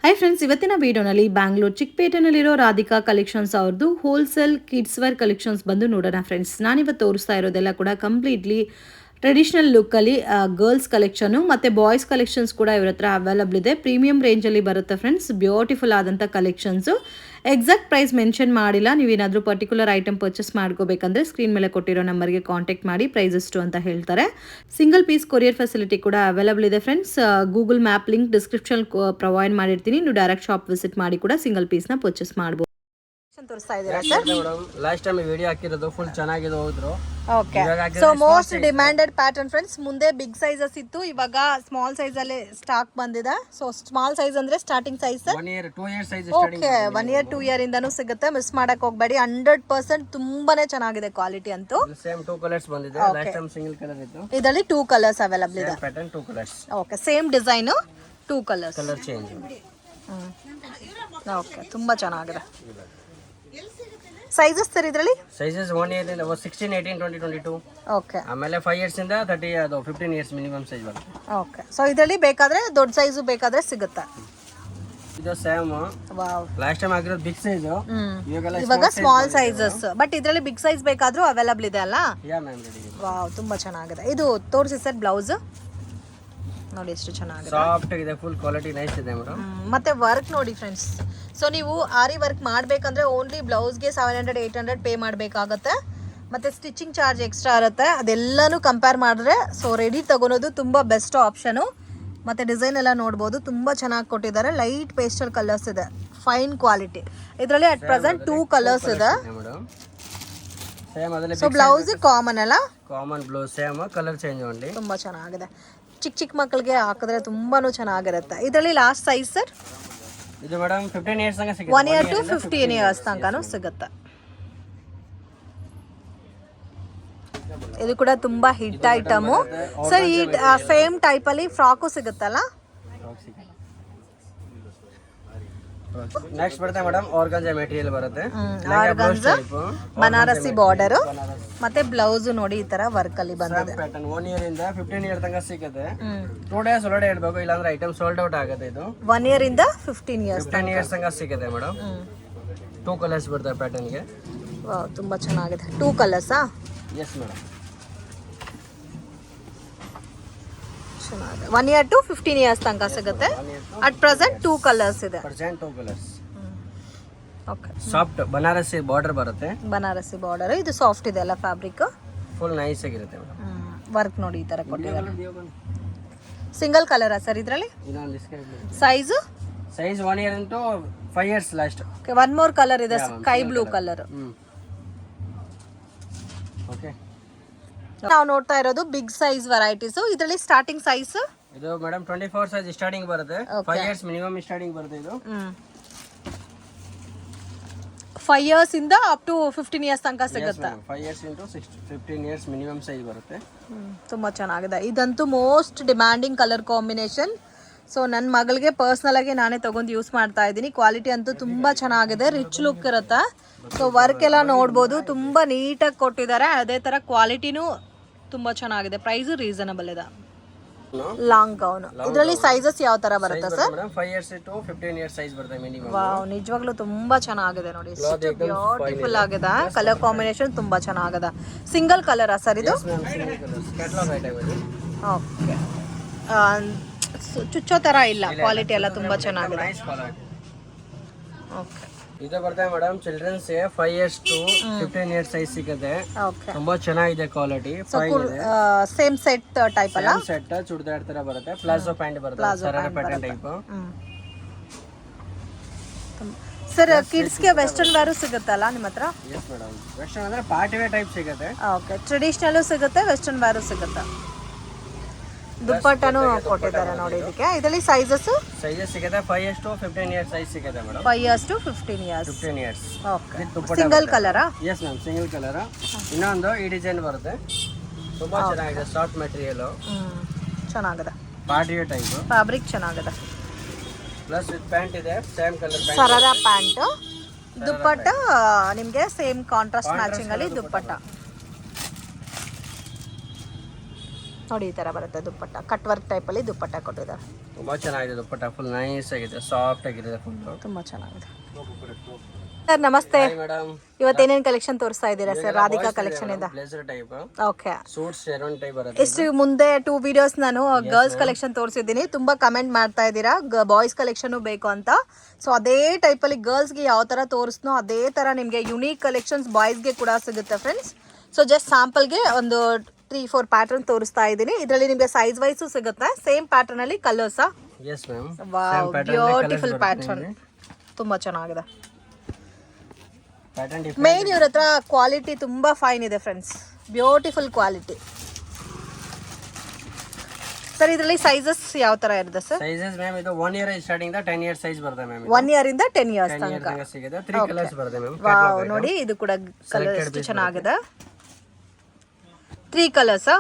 Hi friends, ಇವತ್ತಿನ ವಿಡಿಯೋನಲ್ಲಿ Bangalore ಚಿಕ್ಕಪೇಟೆನಲ್ಲಿರೋ Radhika collections ಅವ್ರದ್ದು ಹೋಲ್ಸೇಲ್ ಕಿಡ್ಸ್ ವೇರ್ ಕಲೆಕ್ಷನ್ಸ್ ಬಂದು ನೋಡೋಣ ಫ್ರೆಂಡ್ಸ್. ನಾನಿವತ್ತು ತೋರಿಸ್ತಾ ಇರೋದೆಲ್ಲ ಕೂಡ ಕಂಪ್ಲೀಟ್ಲಿ ಟ್ರೆಡಿಷನಲ್ ಲುಕ್ಕಲ್ಲಿ ಗರ್ಲ್ಸ್ ಕಲೆಕ್ಷನು ಮತ್ತು ಬಾಯ್ಸ್ ಕಲೆಕ್ಷನ್ಸ್ ಕೂಡ ಇವ್ರ ಹತ್ರ ಅವೈಲಬಲ್ ಇದೆ. ಪ್ರೀಮಿಯಂ ರೇಂಜಲ್ಲಿ ಬರುತ್ತೆ ಫ್ರೆಂಡ್ಸ್. ಬ್ಯೂಟಿಫುಲ್ ಆದಂಥ ಕಲೆಕ್ಷನ್ಸು. ಎಕ್ಸಾಕ್ಟ್ ಪ್ರೈಸ್ ಮೆನ್ಷನ್ ಮಾಡಿಲ್ಲ. ನೀವೇನಾದರೂ ಪರ್ಟಿಕ್ಯುಲರ್ ಐಟಮ್ ಪರ್ಚೇಸ್ ಮಾಡ್ಕೋಬೇಕಂದ್ರೆ ಸ್ಕ್ರೀನ್ ಮೇಲೆ ಕೊಟ್ಟಿರೋ ನಂಬರ್ಗೆ ಕಾಂಟ್ಯಾಕ್ಟ್ ಮಾಡಿ ಪ್ರೈಸ್ ಎಷ್ಟು ಅಂತ ಹೇಳ್ತಾರೆ. ಸಿಂಗಲ್ ಪೀಸ್ ಕೊರಿಯರ್ ಫೆಸಿಲಿಟಿ ಕೂಡ ಅವೈಲಬಲ್ ಇದೆ friends. Google map link description provide ಮಾಡಿರ್ತೀನಿ. ನೀವು ಡೈರೆಕ್ಟ್ ಶಾಪ್ ವಿಸಿಟ್ ಮಾಡಿ ಕೂಡ ಸಿಂಗಲ್ ಪೀಸ್ನ ಪರ್ಚೇಸ್ ಮಾಡ್ಬೋದು. ತೋರಿಸ್ತಾ ಇದ್ದೀರಾ ಸರ್? ಲಾಸ್ಟ್ ಟೈಮ್ ವಿಡಿಯೋ ಹಾಕಿರೋದು ಫುಲ್ ಚೆನ್ನಾಗಿದೆ ಹೋದ್ರು. Okay, so most demanded pattern friends. ಮುಂದೆ ಬಿಗ್ ಸೈಜಸ್ ಇತ್ತು, ಇವಾಗ ಸ್ಮಾಲ್ ಸೈಜ್ ಅಲ್ಲಿ ಸ್ಟಾಕ್ ಬಂದಿದೆ. ಸೊ ಸ್ಮಾಲ್ ಸೈಜ್ ಅಂದ್ರೆ starting size sir 1 year 2 year size okay 1 year 2 year ಇಂದಾನು ಸಿಗುತ್ತೆ. ಮಿಸ್ ಮಾಡಕ್ ಹೋಗ್ಬೇಡಿ. 100% ತುಂಬಾನೇ ಚೆನ್ನಾಗಿದೆ ಕ್ವಾಲಿಟಿ ಅಂತೂ. ಸೇಮ್ 2 ಕಲರ್ಸ್ ಬಂದಿದೆ. ಲಾಸ್ಟ್ ಟೈಮ್ ಸಿಂಗಲ್ ಕಲರ್ ಇತ್ತು, ಇದರಲ್ಲಿ 2 ಕಲರ್ಸ್ ಅವೈಲಬಲ್ ಇದೆ. Pattern 2 colours. Okay, same design 2 colours. Colour change. Okay, ತುಂಬಾ ಚೆನ್ನಾಗಿದೆ. ಸೈಜಸ್ ಸರ್ ಇದರಲ್ಲಿ? ಸೈಜಸ್ 1 year ಇಂದ 16 18 20 22. ಓಕೆ, ಆಮೇಲೆ 5 years ಇಂದ 30 ಅದು 15 years ಮಿನಿಮಮ್ ಸೈಜ್ ಬರುತ್ತೆ. ಓಕೆ, ಸೊ ಇದರಲ್ಲಿ ಬೇಕಾದ್ರೆ ದೊಡ್ಡ ಸೈಜು ಬೇಕಾದ್ರೆ ಸಿಗುತ್ತೆ. ಇದು ಸೇಮ್ ವಾವ್, ಲಾಸ್ಟ್ ಟೈಮ್ ಆಗಿರೋದು ಬಿಗ್ ಸೈಜ್, ಇವಾಗ ಸ್ಮಾಲ್ ಸೈಜಸ್. ಬಟ್ ಇದರಲ್ಲಿ ಬಿಗ್ ಸೈಜ್ ಬೇಕಾದ್ರೂ ಅವೈಲಬಲ್ ಇದೆ ಅಲ್ಲ? ಯಾ ಮ್ಯಾಮ್, ರೆಡಿ ಇದೆ. ವಾವ್, ತುಂಬಾ ಚೆನ್ನಾಗಿದೆ. ಇದು ತೋರಿಸಿ ಸರ್ ಬ್ಲೌಸ್ ನೋಡಿ ಎಷ್ಟು ಚೆನ್ನಾಗಿದೆ. ಸಾಫ್ಟ್ ಇದೆ, ಫುಲ್ ಕ್ವಾಲಿಟಿ ನೈಸ್ ಇದೆ ಮೇಡಮ್. ಮತ್ತೆ ವರ್ಕ್ ನೋಡಿ ಫ್ರೆಂಡ್ಸ್. ಸೊ ನೀವು ಆರಿ ವರ್ಕ್ ಮಾಡಬೇಕಂದ್ರೆ ಓನ್ಲಿ ಬ್ಲೌಸ್ಗೆ 700 800 ಪೇ ಮಾಡಬೇಕಾಗತ್ತೆ. ಮತ್ತು ಸ್ಟಿಚಿಂಗ್ ಚಾರ್ಜ್ ಎಕ್ಸ್ಟ್ರಾ ಇರುತ್ತೆ. ಅದೆಲ್ಲನೂ ಕಂಪೇರ್ ಮಾಡಿದ್ರೆ ಸೊ ರೆಡಿ ತಗೊಳೋದು ತುಂಬ ಬೆಸ್ಟ್ ಆಪ್ಷನು. ಮತ್ತು ಡಿಸೈನ್ ಎಲ್ಲ ನೋಡ್ಬೋದು, ತುಂಬ ಚೆನ್ನಾಗಿ ಕೊಟ್ಟಿದ್ದಾರೆ. ಲೈಟ್ ಪೇಸ್ಟಲ್ ಕಲರ್ಸ್ ಇದೆ, ಫೈನ್ ಕ್ವಾಲಿಟಿ. ಇದರಲ್ಲಿ ಅಟ್ ಪ್ರೆಸೆಂಟ್ 2 ಕಲರ್ಸ್ ಇದೆ. ಸೊ ಬ್ಲೌಸ್ ಕಾಮನ್ ಅಲ್ಲ? Common blouse same, colour change only. ತುಂಬ ಚೆನ್ನಾಗಿದೆ. ಚಿಕ್ಕ ಮಕ್ಕಳಿಗೆ ಹಾಕಿದ್ರೆ ತುಂಬಾನು ಚೆನ್ನಾಗಿರುತ್ತೆ. ಇದರಲ್ಲಿ ಲಾಸ್ಟ್ ಸೈಜ್ ಸರ್? ಇದು ಮೇಡಮ್ 15 years ತನಕ ಸಿಗುತ್ತೆ. 1 year to 15 years ತನಕನೂ ಸಿಗುತ್ತೆ. ಇದು ಕೂಡ ತುಂಬಾ ಹಿಟ್ ಐಟಮು ಸರ್. ಈ ಸೇಮ್ ಟೈಪ್ ಅಲ್ಲಿ ಫ್ರಾಕು ಸಿಗುತ್ತಲ್ಲ? ನೆಕ್ಸ್ಟ್ ಬರುತ್ತೆ ಮೇಡಮ್ ಆರ್ಗಂಜಾ ಮೆಟೀರಿಯಲ್ ಬರುತ್ತೆ. ಆರ್ಗಂಜಾ ಬನಾರಸಿ ಬಾರ್ಡರ್ ಮತ್ತೆ ಬ್ಲೌಸ್ ನೋಡಿ ಈ ತರ ವರ್ಕ್ ಅಲ್ಲಿ ಬಂದಿದೆ. ಪ್ಯಾಟರ್ನ್ 1 year ಇಂದ 15 year ತನಕ ಸಿಗುತ್ತೆ. 2 days ಒಳಗಡೆ ಇಡಬೇಕು, ಇಲ್ಲಾಂದ್ರೆ ಐಟಮ್ ಸೋಲ್ಡ್ ಔಟ್ ಆಗುತ್ತೆ. ಇದು 1 year ಇಂದ 15 years ತನಕ ಸಿಗುತ್ತೆ ಮೇಡಮ್. 2 ಕಲರ್ಸ್ ಬರ್ತವೆ ಪ್ಯಾಟರ್ನ್ ಗೆ. ವಾವ್, ತುಂಬಾ ಚೆನ್ನಾಗಿದೆ. 2 colours? Yes madam. 1 year to 15 years ತನಕ ಸಿಗುತ್ತೆ. ಅಟ್ ಪ್ರೆಸೆಂಟ್ 2 ಕಲರ್ಸ್ ಇದೆ. Present 2 colours. Okay, soft Banarasi border ಬರುತ್ತೆ. ಬನಾರಸಿ ಬಾರ್ಡರ್. ಇದು ಸಾಫ್ಟ್ ಇದೆ ಅಲ್ಲ ಫ್ಯಾಬ್ರಿಕ್? ಫುಲ್ ನೈಸ್ ಆಗಿರುತ್ತೆ ಮೇಡಮ್. ವರ್ಕ್ ನೋಡಿ ಈ ತರ ಕೊಟ್ಟಿದ್ದಾರೆ. ಸಿಂಗಲ್ ಕಲರ್ ಸರ್ ಇದರಲ್ಲಿ? Size? Size 1 year into 5 years last. Okay, one more colour ಇದೆ, ಸ್ಕೈ ಬ್ಲೂ ಕಲರ್. ಓಕೆ, ನಾವು ನೋಡ್ತಾ ಇರೋದು ಬಿಗ್ ಸೈಜ್ ವೆರೈಟೀಸ್. ಇದರಲ್ಲಿ ಸ್ಟಾರ್ಟಿಂಗ್ ಸೈಜ್ ಇದು ಮೇಡಮ್ 24 ಸೈಜ್ ಸ್ಟಾರ್ಟಿಂಗ್ ಬರುತ್ತೆ. 5 years ಮಿನಿಮಮ್ ಸ್ಟಾರ್ಟಿಂಗ್ ಬರುತ್ತೆ. ಇದು 5 years ಇಂದ ಅಪ್ ಟು 15 years ತನಕ ಸಿಗುತ್ತೆ. 5 years into 15 years minimum size ಬರುತ್ತೆ. ತುಂಬಾ ಚೆನ್ನಾಗಿದೆ. ಇದಂತೂ most demanding colour combination. So ನನ್ನ ಮಗಳಿಗೆ ಪರ್ಸ್ನಲ್ ಆಗಿ ನಾನೇ ತಗೊಂಡು ಯೂಸ್ ಮಾಡ್ತಾ ಇದ್ದೀನಿ. ಕ್ವಾಲಿಟಿ ಅಂತೂ ತುಂಬಾ ಚೆನ್ನಾಗಿದೆ, ರಿಚ್ ಲುಕ್ ಇರುತ್ತೆ. ಸೊ ವರ್ಕ್ ಎಲ್ಲ ನೋಡ್ಬೋದು, ತುಂಬಾ ನೀಟಾಗಿ ಕೊಟ್ಟಿದ್ದಾರೆ. ಅದೇ ತರ ಕ್ವಾಲಿಟಿನೂ ತುಂಬಾ ಚೆನ್ನಾಗಿದೆ. ಪ್ರೈಸ್ ರೀಸನಬಲ್ ಇದೆ. Long gown. ಇದರಲ್ಲಿ ಸೈಜಸ್ ಯಾವ ತರ ಬರುತ್ತೆ sir? 5 years to 15 years size ಬರುತ್ತೆ ಮಿನಿಮಮ್. ವಾವ್, ನಿಜವಾಗ್ಲೂ ತುಂಬಾ ಚೆನ್ನಾಗಿದೆ ನೋಡಿ, ಎಷ್ಟು ಬ್ಯೂಟಿಫುಲ್ ಆಗಿದೆ. ಕಲರ್ ಕಾಂಬಿನೇಷನ್ ತುಂಬಾ ಚೆನ್ನಾಗಿದೆ. ಸಿಂಗಲ್ ಕಲರ್ ಸರ್ ಇದು? ಕ್ಯಾಟಲಾಗ್ ಐಟಮ್ ಇದು. ಓಕೆ, ಚುಚ್ಚೋ ತರ ಇಲ್ಲ, ಕ್ವಾಲಿಟಿ ಎಲ್ಲ ತುಂಬಾ ಚೆನ್ನಾಗಿದೆ. ಓಕೆ, ಇದು ಬರ್ತದೆ madam children's 5 years to 15 years size ಸಿಗುತ್ತೆ. ಓಕೆ, ತುಂಬಾ ಚೆನ್ನಾಗಿದೆ ಕ್ವಾಲಿಟಿ. ಸೇಮ್ ಸೆಟ್ ಟೈಪ್ ಅಲ್ಲ? ಸೆಟ್ ಚೂಡಿದಾರ್ ತರ ಬರುತ್ತೆ. ಪ್ಲಾಜೋ ಪ್ಯಾಂಟ್ ಬರುತ್ತೆ, sharara pattern type. Sir kids ಗೆ ವೆಸ್ಟರ್ನ್ ವೇರ್ ಸಿಗುತ್ತಲ್ಲ ನಿಮ್ಮ ಹತ್ರ? ಎಸ್ ಮೇಡಮ್, ವೆಸ್ಟರ್ನ್ ಅಂದ್ರೆ ಪಾರ್ಟಿ ವೇರ್ ಟೈಪ್ ಸಿಗುತ್ತೆ. ಓಕೆ, ಟ್ರೆಡಿಷನಲ್ ಸಿಗುತ್ತೆ, ವೆಸ್ಟರ್ನ್ ವೇರ್ ಸಿಗುತ್ತೆ. ದುಪ್ಪಟ್ಟನು ಕೊಟ್ಟಿದ್ದಾರೆ ನೋಡಿ ಇದಕ್ಕೆ. ಇದರಲ್ಲಿ ಸೈಜಸ್ ಸಿಗುತ್ತೆ 5 years to 15 years ಸೈಜ್ ಸಿಗುತ್ತೆ madam. 5 years to 15 years. 15 years. Okay, single ಕಲರಾ? Yes ma'am, single colour. ಇನ್ನೊಂದು ಈ ಡಿಸೈನ್ ಬರುತ್ತೆ, ತುಂಬಾ ಚೆನ್ನಾಗಿದೆ. ಸಾಫ್ಟ್ ಮೆಟೀರಿಯಲ್, ಚೆನ್ನಾಗಿದೆ. Party wear type. ಫ್ಯಾಬ್ರಿಕ್ ಚೆನ್ನಾಗಿದೆ. ಪ್ಲಸ್ ವಿತ್ ಪ್ಯಾಂಟ್ ಇದೆ, same colour pant. Sharara pant. Dupatta ನಿಮಗೆ ಸೇಮ್ ಕಾಂಟ್ರಾಸ್ಟ್ ಮ್ಯಾಚಿಂಗ್ ಅಲ್ಲಿ ದುಪ್ಪಟ್ಟ. ನೋಡಿ ಈ ಥರ ಬರುತ್ತೆ ದುಪ್ಪಟ್ಟ, ಕಟ್ ವರ್ಕ್ ಟೈಪಲ್ಲಿ ದುಪ್ಪಟ್ಟ ಕೊಟ್ಟಿದ್ದಾರೆ. ತುಂಬಾ ಚೆನ್ನಾಗಿದೆ ದುಪ್ಪಟ್ಟ, ಫುಲ್ ನೈಸ್ ಆಗಿದೆ, ಸಾಫ್ಟ್ ಆಗಿದೆ ಫುಲ್. ತುಂಬ ಚೆನ್ನಾಗಿದೆ. ಸರ್ ನಮಸ್ತೆ, ಮೇಡಮ್ ಇವತ್ತೇನೇನು ಕಲೆಕ್ಷನ್ ತೋರಿಸ್ತಾ ಇದ್ದೀರಾ ಸರ್? ರಾಧಿಕಾ ಕಲೆಕ್ಷನ್ ಇಂದ. Blazer type, okay. Suits sherwani type ಬರುತ್ತೆ. ಇಷ್ಟು ಮುಂದೆ 2 ವಿಡಿಯೋಸ್ ನಾನು ಗರ್ಲ್ಸ್ ಕಲೆಕ್ಷನ್ ತೋರಿಸಿದ್ದೀನಿ. ತುಂಬಾ ಕಮೆಂಟ್ ಮಾಡ್ತಾ ಇದ್ದೀರಾ ಬಾಯ್ಸ್ ಕಲೆಕ್ಷನ್ ಬೇಕು ಅಂತ. ಸೊ ಅದೇ ಟೈಪಲ್ಲಿ ಗರ್ಲ್ಸ್ಗೆ ಯಾವ ಥರ ತೋರಿಸ್ನೋ ಅದೇ ಥರ ನಿಮಗೆ ಯುನೀಕ್ ಕಲೆಕ್ಷನ್ಸ್ ಬಾಯ್ಸ್ಗೆ ಕೂಡ ಸಿಗುತ್ತೆ ಫ್ರೆಂಡ್ಸ್. ಸೊ ಜಸ್ಟ್ ಸ್ಯಾಂಪಲ್ಗೆ ಒಂದು 3-4 ಪ್ಯಾಟರ್ನ್ ತೋರಿಸ್ತಾ ಇದ್ದೀನಿ. ಇದರಲ್ಲಿ ನಿಮಗೆ ಸೈಜ್ ವೈಸು ಸಿಗುತ್ತೆ. ಸೇಮ್ ಪ್ಯಾಟರ್ನ್ ಅಲ್ಲಿ ಕಲರ್ಸಾ? Yes ma'am. Wow, beautiful pattern, ತುಂಬಾ ಚೆನ್ನಾಗಿದೆ. ಮೇನ್ ಇವ್ರ ಹತ್ರ ಕ್ವಾಲಿಟಿ ತುಂಬಾ ಫೈನ್ ಇದೆ ಫ್ರೆಂಡ್ಸ್, ಬ್ಯೂಟಿಫುಲ್ ಕ್ವಾಲಿಟಿ. ಸರ್ ಇದರಲ್ಲಿ ಸೈಜಸ್ ಯಾವ ತರ ಇರುತ್ತೆ ಸರ್? ಸೈಜಸ್ ಮ್ಯಾಮ್ ಇದು 1 year starting the 10 year size ಬರುತ್ತೆ ಮ್ಯಾಮ್. 1 ಇಯರ್ ಇಂದ 10 ಇಯರ್ಸ್ ತನಕ ಸಿಗುತ್ತೆ. 3 ಕಲರ್ಸ್ ಬರುತ್ತೆ ಮ್ಯಾಮ್. ವಾವ್, ನೋಡಿ ಇದು ಕೂಡ ಕಲರ್ ಎಷ್ಟು ಚೆನ್ನಾಗಿದೆ. 3 ಕಲರ್ಸ್?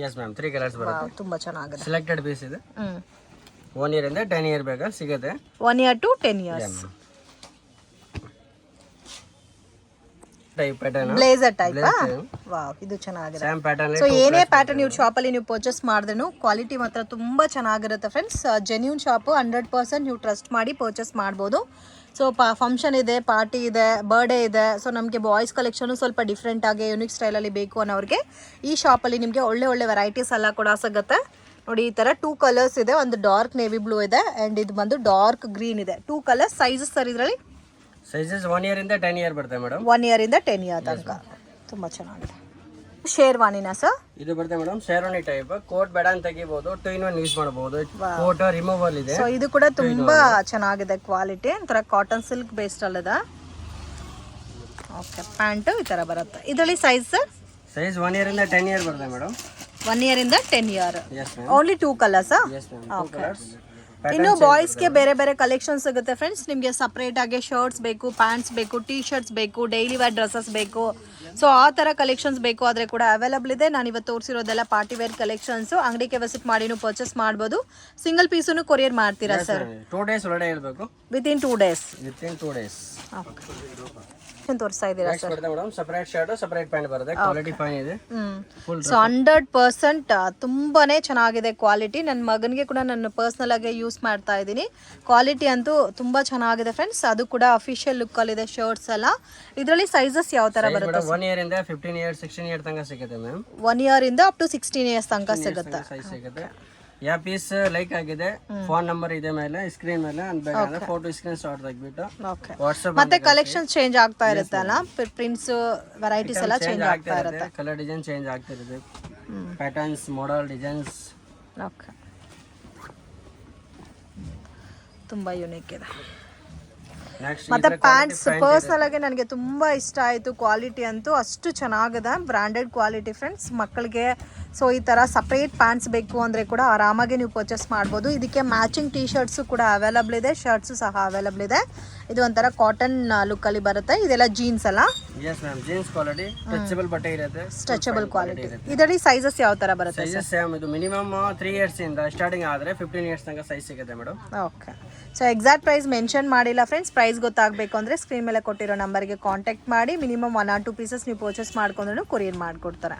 ಎಸ್ ಮ್ಯಾಮ್, 3 ಕಲರ್ಸ್ ಬರುತ್ತೆ. ವಾವ್, ತುಂಬಾ ಚೆನ್ನಾಗಿದೆ. ಸೆಲೆಕ್ಟೆಡ್ ಪೀಸ್ ಇದೆ. 1 ಇಯರ್ ಇಂದ 10 ಇಯರ್ ಬೇಕಾದ್ರೆ ಸಿಗುತ್ತೆ. 1 year to 10 years. Type pattern, blazer type. Wow, ಇದು ಚೆನ್ನಾಗಿದೆ. Same pattern. ಸೊ ಏನೇ ಪ್ಯಾಟರ್ನ್ ಇವ್ರ ಶಾಪಲ್ಲಿ ನೀವು ಪರ್ಚೇಸ್ ಮಾಡಿದ್ರೂ ಕ್ವಾಲಿಟಿ ಮಾತ್ರ ತುಂಬ ಚೆನ್ನಾಗಿರುತ್ತೆ ಫ್ರೆಂಡ್ಸ್. ಜೆನ್ಯೂನ್ ಶಾಪು, 100% ನೀವು ಟ್ರಸ್ಟ್ ಮಾಡಿ ಪರ್ಚೇಸ್ ಮಾಡ್ಬೋದು. ಸೊ ಫಂಕ್ಷನ್ ಇದೆ, ಪಾರ್ಟಿ ಇದೆ, ಬರ್ಡೇ ಇದೆ, ಸೊ ನಮಗೆ ಬಾಯ್ಸ್ ಕಲೆಕ್ಷನು ಸ್ವಲ್ಪ ಡಿಫ್ರೆಂಟ್ ಆಗಿ ಯುನಿಕ್ ಸ್ಟೈಲಲ್ಲಿ ಬೇಕು ಅನ್ನೋರಿಗೆ ಈ ಶಾಪಲ್ಲಿ ನಿಮಗೆ ಒಳ್ಳೆ ಒಳ್ಳೆ ವೆರೈಟೀಸ್ ಎಲ್ಲ ಕೂಡ ಸಿಗುತ್ತೆ. ನೋಡಿ ಈ ಥರ 2 ಕಲರ್ಸ್ ಇದೆ. ಒಂದು ಡಾರ್ಕ್ ನೇವಿ ಬ್ಲೂ ಇದೆ ಆ್ಯಂಡ್ ಇದು ಬಂದು ಡಾರ್ಕ್ ಗ್ರೀನ್ ಇದೆ. 2 ಕಲರ್ಸ್. ಸೈಜಸ್ ಸರ್ ಇದರಲ್ಲಿ? ಸೈಜಸ್ 1 ಇಯರ್ ಇಂದ 10 ಇಯರ್ ಬರುತ್ತೆ ಮೇಡಮ್. 1 ಇಯರ್ ಇಂದ 10 ಇಯರ್ ತನಕ. ತುಂಬ ಚೆನ್ನಾಗಿದೆ. ಶೇರ್ವಾನಿನಾ ಸರ್? ಇದು ಬರುತ್ತೆ ಮೇಡಮ್ ಶೇರ್ವಾನಿ ಟೈಪ್. ಕೋಟ್ ಬೇಡ ಅಂತ ತೆಗಿಬಹುದು, 2 in 1 ಯೂಸ್ ಮಾಡಬಹುದು. ಕೋಟ್ ರಿಮೂವಲ್ ಇದೆ. ಸೊ ಇದು ಕೂಡ ತುಂಬಾ ಚೆನ್ನಾಗಿದೆ ಕ್ವಾಲಿಟಿ. ಒಂಥರ ಕಾಟನ್ ಸಿಲ್ಕ್ ಬೇಸ್ಡ್ ಅಲ್ಲದ. ಓಕೆ, ಪ್ಯಾಂಟ್ ಈ ತರ ಬರುತ್ತೆ. ಇದರಲ್ಲಿ ಸೈಜ್ ಸರ್? ಸೈಜ್ 1 ಇಯರ್ ಇಂದ 10 ಇಯರ್ ಬರುತ್ತೆ ಮೇಡಮ್. 1 ಇಯರ್ ಇಂದ 10 year. Yes ma'am. Only 2 colours? Yes ma'am, 2 colours. ಇನ್ನು ಬಾಯ್ಸ್ಗೆ ಬೇರೆ ಬೇರೆ ಕಲೆಕ್ಷನ್ ಸಿಗುತ್ತೆ ಫ್ರೆಂಡ್ಸ್. ನಿಮಗೆ ಸಪ್ರೇಟ್ ಆಗಿ ಶರ್ಟ್ಸ್ ಬೇಕು, ಪ್ಯಾಂಟ್ಸ್ ಬೇಕು, ಟೀ ಶರ್ಟ್ಸ್ ಬೇಕು, ಡೈಲಿ ವೇರ್ ಡ್ರೆಸ್ಸಸ್ ಬೇಕು. ಸೊ ಆ ಥರ ಕಲೆಕ್ಷನ್ಸ್ ಬೇಕು ಆದರೆ ಕೂಡ ಅವೈಲಬಲ್ ಇದೆ. ನಾನು ಇವತ್ತು ತೋರಿಸಿರೋದೆಲ್ಲ ಪಾರ್ಟಿ ವೇರ್ ಕಲೆಕ್ಷನ್ಸ್. ಅಂಗಡಿಗೆ ವಿಸಿಟ್ ಮಾಡಿನೂ ಪರ್ಚೇಸ್ ಮಾಡ್ಬೋದು. ಸಿಂಗಲ್ ಪೀಸನ್ನು ಕೊರಿಯರ್ ಮಾಡ್ತೀರಾ ಸರ್? 2 days ಒಳಗಡೆ ಇರಬೇಕು. Within 2 days. Within 2 days. ತೋರಿಸ್ತಾ ಇದ್ದೀರಾ sir? Madam separate shirt, separate pant ಬರುತ್ತೆ. ಕ್ವಾಲಿಟಿ ಫೈನ್ ಇದೆ. ಸೊ 100% ತುಂಬಾನೇ ಚೆನ್ನಾಗಿದೆ ಕ್ವಾಲಿಟಿ. ನನ್ನ ಮಗನಿಗೆ ಕೂಡ ನಾನು ಪರ್ಸನಲ್ ಆಗಿ ಯೂಸ್ ಮಾಡ್ತಾ ಇದ್ದೀನಿ. ಕ್ವಾಲಿಟಿ ಅಂತೂ ತುಂಬಾ ಚೆನ್ನಾಗಿದೆ ಫ್ರೆಂಡ್ಸ್. ಅದು ಕೂಡ ಅಫಿಷಿಯಲ್ ಲುಕ್ ಅಲ್ಲಿ ಇದೆ ಶರ್ಟ್ಸ್ ಎಲ್ಲ. ಇದರಲ್ಲಿ ಸೈಜಸ್ ಯಾವ ತರ ಬರುತ್ತೆ? 1 ಇಯರ್ ಇಂದ 15 ಇಯರ್ 16 ಇಯರ್ ತನಕ ಸಿಗುತ್ತೆ ಮ್ಯಾಮ್. 1 ಇಯರ್ ಇಂದ ಅಪ್ ಟು 16 ಇಯರ್ಸ್ ತನಕ ಸಿಗುತ್ತೆ. ಸೈಜ್ ಸಿಗುತ್ತೆ. ಯಾ ಪೀಸ್ ಲೈಕ್ ಆಗಿದೆ, ಫೋನ್ ನಂಬರ್ ಇದೆ ಮೇಲೆ ಸ್ಕ್ರೀನ್ ಮೇಲೆ, ಅಂತ ಫೋಟೋ ಸ್ಕ್ರೀನ್ ಶಾಟ್ ತೆಗೆದ್ಬಿಟ್ಟು ವಾಟ್ಸ್ಆಪ್. ಮತ್ತೆ ಕಲೆಕ್ಷನ್ ಚೇಂಜ್ ಆಗ್ತಾ ಇರುತ್ತೆ ಅಲ್ಲ, ಪ್ರಿಂಟ್ಸ್ ವೆರೈಟೀಸ್ ಎಲ್ಲ ಚೇಂಜ್ ಆಗ್ತಾ ಇರುತ್ತೆ. ಕಲರ್ ಡಿಸೈನ್ ಚೇಂಜ್ ಆಗ್ತಿರುತ್ತೆ, ಪ್ಯಾಟರ್ನ್ಸ್, ಮಾಡೆಲ್, ಡಿಸೈನ್ಸ್. ಓಕೆ, ತುಂಬಾ ಯೂನಿಕ್ ಇದೆ. ಮತ್ತೆ ಪ್ಯಾಂಟ್ಸ್ ಪರ್ಸನಲ್ ಆಗಿ ನನಗೆ ತುಂಬಾ ಇಷ್ಟ ಆಯಿತು. ಕ್ವಾಲಿಟಿ ಅಂತೂ ಅಷ್ಟು ಚೆನ್ನಾಗಿದೆ, ಬ್ರಾಂಡೆಡ್ ಕ್ವಾಲಿಟಿ ಫ್ರೆಂಡ್ಸ್. ಮಕ್ಕಳಿಗೆ ಸೊ ಈ ಥರ ಸಪ್ರೇಟ್ ಪ್ಯಾಂಟ್ಸ್ ಬೇಕು ಅಂದರೆ ಕೂಡ ಆರಾಮಾಗಿ ನೀವು ಪರ್ಚೇಸ್ ಮಾಡ್ಬೋದು. ಇದಕ್ಕೆ ಮ್ಯಾಚಿಂಗ್ ಟೀ ಶರ್ಟ್ಸು ಕೂಡ ಅವೈಲಬಲ್ ಇದೆ, ಶರ್ಟ್ಸು ಸಹ ಅವೈಲಬಲ್ ಇದೆ. ಇದು ಒಂಥರ ಕಾಟನ್ ಲುಕ್ಕಲ್ಲಿ ಬರುತ್ತೆ. ಇದೆಲ್ಲ ಜೀನ್ಸ್ ಅಲ್ಲ? Yes ma'am, jeans quality, stretchable ಬಟ್ಟೆ ಇರುತ್ತೆ, ಸ್ಟ್ರೆಚಬಲ್ ಕ್ವಾಲಿಟಿ. ಇದರಲ್ಲಿ ಸೈಜಸ್ ಯಾವ ಥರ ಬರುತ್ತೆ? Sizes same. ಇದು ಮಿನಿಮಮ್ 3 ಇಯರ್ಸ್ ಇಂದ ಸ್ಟಾರ್ಟಿಂಗ್ ಆದರೆ 15 ಇಯರ್ಸ್ ತನಕ ಸೈಜ್ ಸಿಗುತ್ತೆ madam. Okay, so exact price mention ಮಾಡಿಲ್ಲ ಫ್ರೆಂಡ್ಸ್. ಪ್ರೈಸ್ ಗೊತ್ತಾಗಬೇಕು ಅಂದರೆ ಸ್ಕ್ರೀನ್ ಮೇಲೆ ಕೊಟ್ಟಿರೋ ನಂಬರ್ಗೆ ಕಾಂಟ್ಯಾಕ್ಟ್ ಮಾಡಿ. ಮಿನಿಮಮ್ 1 or 2 ಪೀಸಸ್ ನೀವು ಪರ್ಚೇಸ್ ಮಾಡ್ಕೊಂಡ್ರೂ ಕೊರಿಯರ್ ಮಾಡಿಕೊಡ್ತಾರೆ.